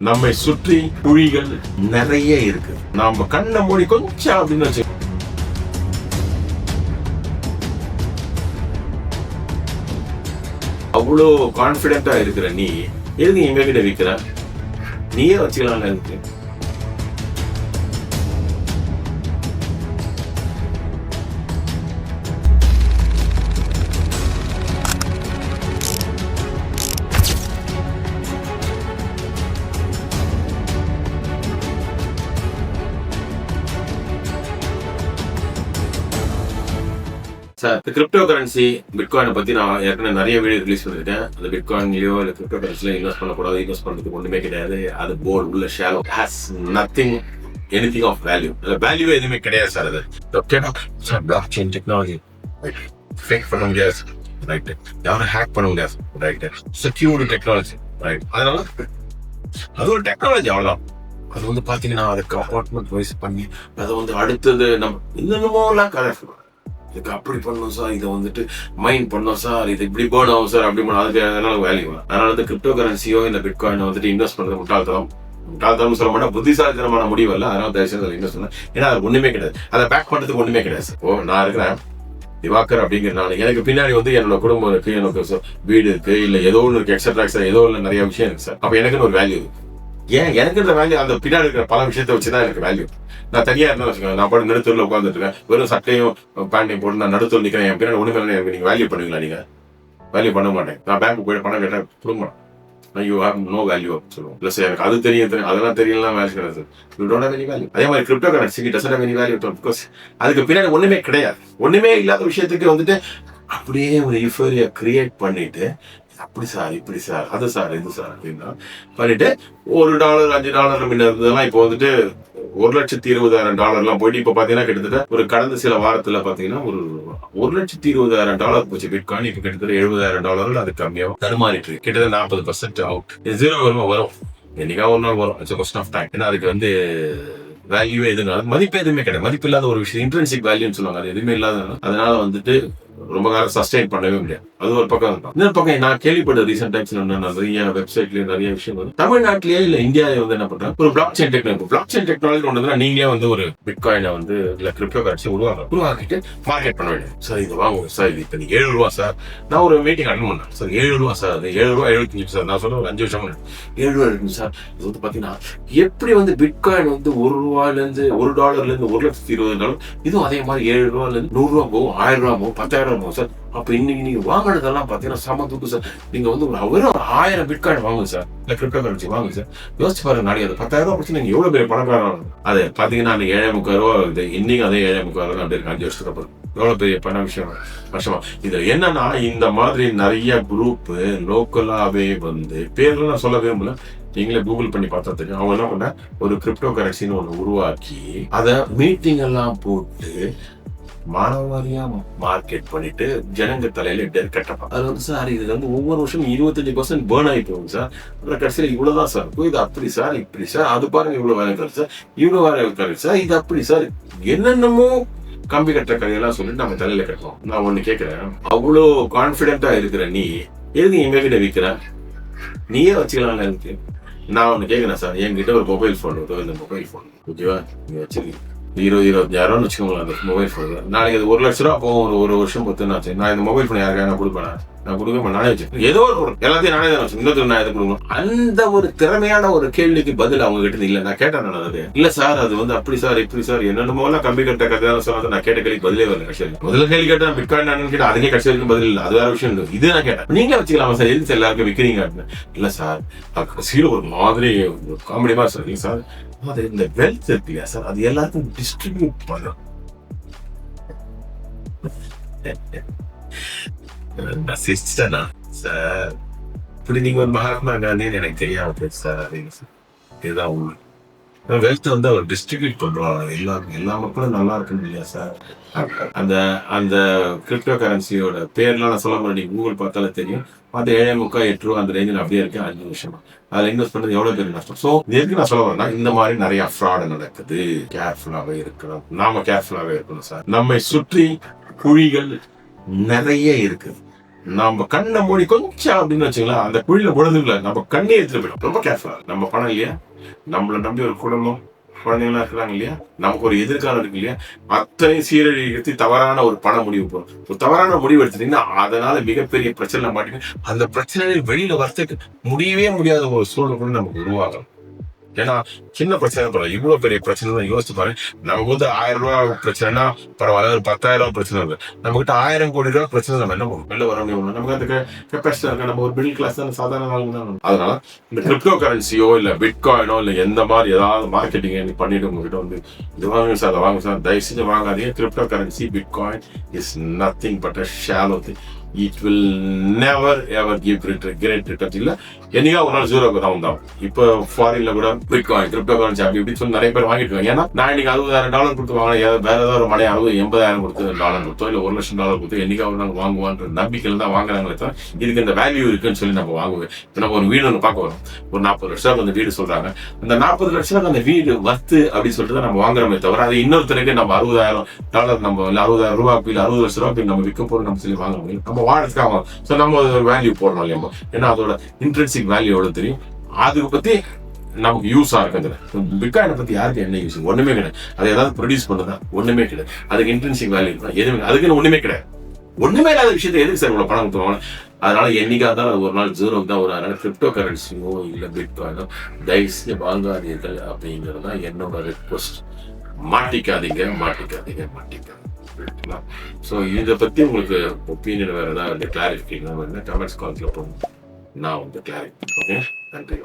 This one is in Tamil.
நம்மை சுற்றி குழிகள் நிறைய இருக்கு. நாம கண்ணை மூடி கொஞ்சம் அப்படின்னு வச்சு அவ்வளோ கான்பிடென்டா இருக்கிற நீ எதுக்கு எங்க கிட்ட விற்கிற? நீயே வச்சுக்கலாம் இருக்கு. சார், கிரிப்டோ கரன்சி பிட்காயினை பத்தி நான் ஏற்கனவே நிறைய வீடியோ ரிலீஸ் பண்ணிருக்கேன். அந்த பிட்காயின்லயோ இல்லை கிரிப்டோ கரன்சில இன்வெஸ்ட் பண்ணக்கூடாது, இன்வெஸ்ட் பண்றதுக்கு ஒண்ணுமே கிடையாது. அது போர்டு உள்ள shallow, has nothing anything of value. Value எதுவுமே கிடையாது சார். அது பிளாக் செயின் டெக்னாலஜி ஃபேக் பண்ண முடியாது, ரைட்? யாரும் ஹேக் பண்ண முடியாது, ரைட்? Secured technology, right? அதனால அது ஒரு டெக்னாலஜி, அவ்வளவுதான். அது வந்து பாத்தீங்கன்னா அதுக்கு அப்பார்ட்மெண்ட் வைஸ் பண்ணி அதை வந்து அடுத்தது நம்ம இன்னமும் கதை இதுக்கு அப்படி பண்ணோம் சார், இதை வந்துட்டு மைண்ட் பண்ணோம் சார், இது இப்படி பேர்ன் ஆகும் சார், அப்படி பண்ணோம். அதுக்கு அதனால வேல்யூ. அதனால வந்து கிரிப்டோ கரன்சியோ இந்த பிட்காயினை வந்துட்டு இன்வெஸ்ட் பண்றது முட்டாள்தனம் சொல்ல மாட்டேன், புத்திசாலித்தனமான முடிவு இல்லை. அதனால தயவுசெய்து அதை இன்வெஸ்ட் பண்ண. ஏன்னா அது ஒண்ணுமே கிடையாது, அதை பேக் பண்றதுக்கு ஒண்ணுமே கிடையாது. ஓ, நான் இருக்கிறேன் திவாகர் அப்படிங்கிற நான், எனக்கு பின்னாடி வந்து என்னோட குடும்பம் இருக்கு, எனக்கு வீடு இருக்கு, இல்ல ஏதோ ஒன்று இருக்கு, எக்ஸட்ரா ஏதோ ஒன்று நிறைய விஷயம் இருக்கு சார். அப்ப எனக்குன்னு ஒரு வேல்யூ இருக்கு. ஏன் எனக்கு இந்த வேல்யூ? அந்த பின்னாடி இருக்கிற பல விஷயத்த வச்சுதான் எனக்கு வேல்யூ. நான் தனியா இருந்தா வச்சுக்கோங்க, நான் பாட்டு நடுத்தூர்ல உட்காந்துட்டு இருக்கேன், வெறும் சட்டையும் பேண்டையும் போட்டு நான் நடுத்தூர் நிக்கிறேன், என் பின்னாடி ஒண்ணுமே எனக்கு நீங்க வேல்யூ பண்ணுவீங்களா? நீங்க வேல்யூ பண்ண மாட்டேன். நான் பேங்க்கு போய் பணம் கேட்டேன், கொடுங்க, நான் யூ ஹேவ் நோ வேல்யூ சொல்லுவோம். இல்லை சார், எனக்கு அது தெரியும், அதெல்லாம் தெரியலாம், வேல்யூ கிடையாது. You don't have any value. அதே மாதிரி கிரிப்டோ கரன்சிக்கு doesn't have any value because அதுக்கு பின்னாடி ஒண்ணுமே கிடையாது. ஒண்ணுமே இல்லாத விஷயத்துக்கு வந்துட்டு அப்படியே ஒரு யூஃபோரியா கிரியேட் பண்ணிட்டு அப்படி சார், இப்படி சார், அது சார், இது சார் அப்படின்னா பண்ணிட்டு $1 $5 முன்ன இருந்ததெல்லாம் இப்போ வந்துட்டு $1,20,000 போயிட்டு இப்போ பாத்தீங்கன்னா கிட்டத்தட்ட ஒரு கடந்த சில வாரத்துல பாத்தீங்கன்னா ஒரு $1,20,000 போச்சு பிட்காயின். இப்போ கிட்டத்தட்ட $70,000 அது கம்மியாகும் தடுமாறிட்டு இருக்கு. கிட்டத்தட்ட 40% அவுட். ஜீரோ வரும், என்னைக்கா ஒரு நாள் வரும். It's question of time. ஏன்னா அதுக்கு வந்து வேல்யூவே எதுங்க, மதிப்பு எதுவுமே கிடையாது. மதிப்பு இல்லாத ஒரு விஷயம் இன்ட்ரின்சிக் வேல்யூன்னு சொல்லுவாங்க, அது எதுவுமே இல்லாதனால அதனால வந்துட்டு ரொம்ப காலம் சஸ்டெயின் பண்ணவே முடியாது. அது ஒரு பக்கம் தான். இன்னொரு பக்கம் நான் கேள்விப்பட்ட ரீசெண்ட் டைம்ஸ்ல நிறைய வெப்சைட்லயும் நிறைய விஷயம் வந்து தமிழ்நாட்டிலேயே இல்ல இந்தியாவிலே வந்து என்ன பண்றாங்க, ஒரு block chain technology. Block chain technology ஒன்று நீங்களே வந்து ஒரு பிட்காயினை வந்து இல்ல கிரிப்டோ கரன்சி உருவாக்கிட்டு மார்க்கெட் பண்ண வேண்டியது. சார் இது வாங்குவோம் சார், இது இப்ப நீங்க $7 சார். நான் ஒரு மீட்டிங் அட்டன் பண்ணேன் சார், $7 சார், அது $7.75 சார். நான் சொல்ல ஒரு 5 வருஷம் $7 இருக்கு சார். இது வந்து பாத்தீங்கன்னா எப்படி வந்து பிட்காயின் வந்து $1 இருந்து $1,20,000, இதுவும் அதே மாதிரி $7 இருந்து $100 போகும், $1000 போகும், $10,000 சார். அப்ப இன்னைக்கு நீங்க வாங்கினதெல்லாம் பாத்தீங்கன்னா சம துப்பு சார். நீங்க வந்து வெறும் 1000 பிட்காயின் வாங்குங்க சார், இல்ல கிரிப்டோ கரன்சி வாங்குங்க சார். யோசிச்சு பாருங்க, நாளைக்கு அது $10,000 பத்தி நீங்க எவ்வளவு பெரிய பணக்காரன். அது பாத்தீங்கன்னா நீங்க $7,300 இன்னைக்கு அதே $7,300 அப்படி இருக்கு 5 வருஷத்துக்கு அப்புறம். எவ்வளவு பெரிய பண விஷயம் வருஷமா. இது என்னன்னா இந்த மாதிரி நிறைய குரூப் லோக்கலாவே வந்து பேர்ல நான் சொல்ல விரும்பல, நீங்களே கூகுள் பண்ணி பார்த்தா தெரியும். அவங்க என்ன பண்ண ஒரு கிரிப்டோ கரன்சின்னு ஒண்ணு உருவாக்கி அதை மீட்டிங் எல்லாம் போட்டு மாணவரியா மார்க்கெட் பண்ணிட்டு ஜனங்க தலையில கட்டப்பா. அது வந்து சார் இது வந்து ஒவ்வொரு வருஷம் 25% பேர்ன் ஆகி போகும் சார். அப்புறம் கடைசியில் இவ்வளவுதான் சார், இது அப்படி சார், இப்படி சார், அது பாருங்க இவ்வளவு வேலை கரு சார், இவ்வளவு வேலை கரு சார், இது அப்படி சார், என்னென்னமோ கம்பி கட்டுற கதையெல்லாம் சொல்லிட்டு நம்ம தலையில கட்டுறோம். நான் ஒண்ணு கேட்கிறேன், அவ்வளோ கான்பிடென்டா இருக்கிற நீ எதுக்கு எங்க கிட்ட விற்கிற? நீயே வச்சுக்கலாம் இருக்கு. நான் ஒண்ணு கேட்கிறேன் சார், என்கிட்ட ஒரு மொபைல் போன் இருக்கும், இந்த மொபைல் போன் ஓகேவா, நீங்க வச்சிருக்கீங்க $20,000 வச்சுக்கோங்களேன். அந்த மொபைல் போன் நாளைக்கு அது $1,00,000 போகும், ஒரு வருஷம் பத்துனாச்சு. நான் இந்த மொபைல் போன் யாருக்கா நான் கொடுப்பேன்? நான் கொடுக்க நானே வச்சுக்கேன். ஏதோ ஒரு எல்லாத்தையும் நானே தான் வச்சு இன்னொரு நான் எதை கொடுக்கணும். அந்த ஒரு திறமையான ஒரு கேள்விக்கு பதில் அவங்க கிட்ட இல்ல. நான் கேட்டேன், நான் அது இல்ல சார், அது வந்து அப்படி சார், இப்படி சார், என்னென்னமோ எல்லாம் கம்பி கட்ட கதையால சொன்னா நான் கேட்ட கேள்விக்கு பதிலே வரல. கடைசியில் முதல்ல கேள்வி கேட்டேன் பிட்காயின் நான் கேட்டேன், அதுக்கே கடைசி வரைக்கும் பதில் இல்லை. அது வேற விஷயம் இல்லை. இது நான் கேட்டேன், நீங்களே வச்சுக்கலாமா சார், எதுக்கு எல்லாருக்கும் விற்கிறீங்க? இல்ல சார், கடைசியில் ஒரு மாதிரி காமெடி மாதிரி சார், நீங்க சார் அது இந்த வெல்த் இருக்கு இல்லையா சார், அது எல்லாருக்கும் டிஸ்ட்ரிபியூட் பண்ணும். சிஸ்டனா சார், இப்படி நீங்க ஒரு மகாத்மா காந்தின்னு எனக்கு தெரியாம சார், இதுதான் உண்மை. வெல்த் வந்து அவர் டிஸ்ட்ரிபியூட் பண்றாங்க, எல்லா மக்களும் நல்லா இருக்கணும் இல்லையா சார். அந்த அந்த கிரிப்டோ கரன்சியோட பேர்லாம் நான் சொல்ல முடியும், நீங்க கூகுள் பார்த்தாலே தெரியும். அது $7,300 $8 அந்த ரேஞ்சில் அப்படியே இருக்கு 5 வருஷமா. அதுல இன்வெஸ்ட் பண்ணது எவ்வளவு பேர் நஷ்டம். சோ எதுக்கு நான் சொல்ல வரேன்னா, இந்த மாதிரி நிறைய ஃப்ராட் நடக்குது, கேர்ஃபுல்லாவே இருக்கணும். நாம கேர்ஃபுல்லாவே இருக்கணும் சார். நம்மை சுற்றி குழிகள் நிறைய இருக்கு. நம்ம கண்ணை மூடி கொஞ்சம் அப்படின்னு வச்சுக்கலாம், அந்த குழியில விழுதுல நம்ம கண்ணே எடுத்துட்டு போயிடும். ரொம்ப கேர்ஃபுல்லா. நம்ம பணம் இல்லையா, நம்மளை நம்பி ஒரு குடும்பம் குழந்தைங்களா இருக்கிறாங்க இல்லையா, நமக்கு ஒரு எதிர்காலம் இருக்கு இல்லையா, அத்தனை சீரழித்து தவறான ஒரு பண முடிவு போகும். ஒரு தவறான முடிவு எடுத்துட்டீங்கன்னா அதனால மிகப்பெரிய பிரச்சனை மாட்டீங்க. அந்த பிரச்சனையில் வெளியில வரத்துக்கு முடியவே முடியாத ஒரு சூழல் கூட நமக்கு உருவாகும். ஏன்னா சின்ன பிரச்சனை பரவாயில்ல, இவ்வளவு பெரிய பிரச்சனை தான் யோசிச்சு பாருங்க. நமக்கு வந்து 1000 ரூபாய் பிரச்சனைனா பரவாயில்ல, ஒரு 10,000 ரூபாய் பிரச்சனை இருக்கு. நம்ம கிட்ட 1000 கோடி ரூபாய் பிரச்சனை நம்ம என்ன பண்ணுவோம், வெளில வர முடியும். நமக்கு அந்த கெப்பாசிட்டி இருக்க, நம்ம ஒரு மிடில் கிளாஸ் தான், சாதாரண வாழ்க்கை. அதனால இந்த கிரிப்டோ கரன்சியோ இல்ல பிட்காயினோ இல்ல எந்த மாதிரி ஏதாவது மார்க்கெட்டிங் பண்ணிட்டு உங்ககிட்ட வந்து இது வாங்க சார், அதை வாங்க சார், தயவு செஞ்சு வாங்காதீங்க. Crypto currency bitcoin is nothing but a shallow thing. It will never ever give great returns. இல்ல என்னைக்கா ஒரு நாள் ஜீரோக்கு ரவுண்ட் ஆகும். இப்போ ஃபாரின்ல கூட பிட்காயின் கிரிப்டோ கரன்சி அப்படி இப்படி சொல்லி நிறைய பேர் வாங்கிட்டு இருக்காங்க. ஏன்னா நான் இன்னைக்கு $60,000 கொடுத்து வாங்கினேன், வேற ஏதாவது ஒரு மணி 80,000 கொடுத்து டாலர் கொடுத்தோ இல்ல $1,00,000 கொடுத்து என்னைக்கா ஒரு நாள் வாங்குவான்ற நம்பிக்கையில தான் வாங்குறாங்களே தவிர இதுக்கு இந்த வேல்யூ இருக்குன்னு சொல்லி நம்ம வாங்குவோம். இப்போ நம்ம ஒரு வீடு ஒன்று பார்க்க வரோம், ஒரு 40 லட்சம் அந்த வீடு சொல்றாங்க. அந்த 40 லட்சம் அந்த வீடு வர்த்து அப்படின்னு சொல்லிட்டு தான் நம்ம வாங்குறோமே தவிர அது இன்னொருத்தருக்கு நம்ம $60,000 நம்ம இல்லை $60,000 இல்லை $60 லட்சம் நம்ம விற்க போறோம் நம்ம சொல்லி வாங்க முடியும். நம்ம வாழ்றதுக்காக ஸோ நம்ம ஒரு வேல்யூ போடணும் இல்லையா, ஏன்னா அதோட இன்ட்ரென்சிக் வேல்யூ எவ்வளவு தெரியும், அதுக்கு பத்தி நமக்கு யூஸா இருக்குதுல. பிட்காயினை பத்தி யாருக்கு என்ன யூஸ், ஒண்ணுமே கிடையாது. அதை ஏதாவது ப்ரொடியூஸ் பண்ணதா ஒண்ணுமே கிடையாது. அதுக்கு இன்ட்ரென்சிக் வேல்யூ இருக்கா எதுவுமே, அதுக்குன்னு ஒண்ணுமே கிடையாது. ஒண்ணுமே இல்லாத விஷயத்தை எதுக்கு சார் இவ்வளவு பணம் கொடுத்துருவாங்க. அதனால என்னைக்காக தான் ஒரு நாள் ஜீரோக்கு தான் வரும். அதனால கிரிப்டோ கரன்சியோ இல்ல பிட்காயினோ தயவுசெய்து வாங்காதீர்கள் அப்படிங்கிறது தான் என்னோட ரெக்வஸ்ட். மாட்டிக்காதீங்க மாட்டிக்காதீங்க மாட்டிக்காதீங்க. ஸோ இதை பத்தி உங்களுக்கு ஒப்பீனியன் வேற ஏதாவது கிளாரிஃபிகேஷன் கமெண்ட்ஸ் கால்ல போகும், நான் வந்து கிளாரிஃபை. ஓகே, நன்றி.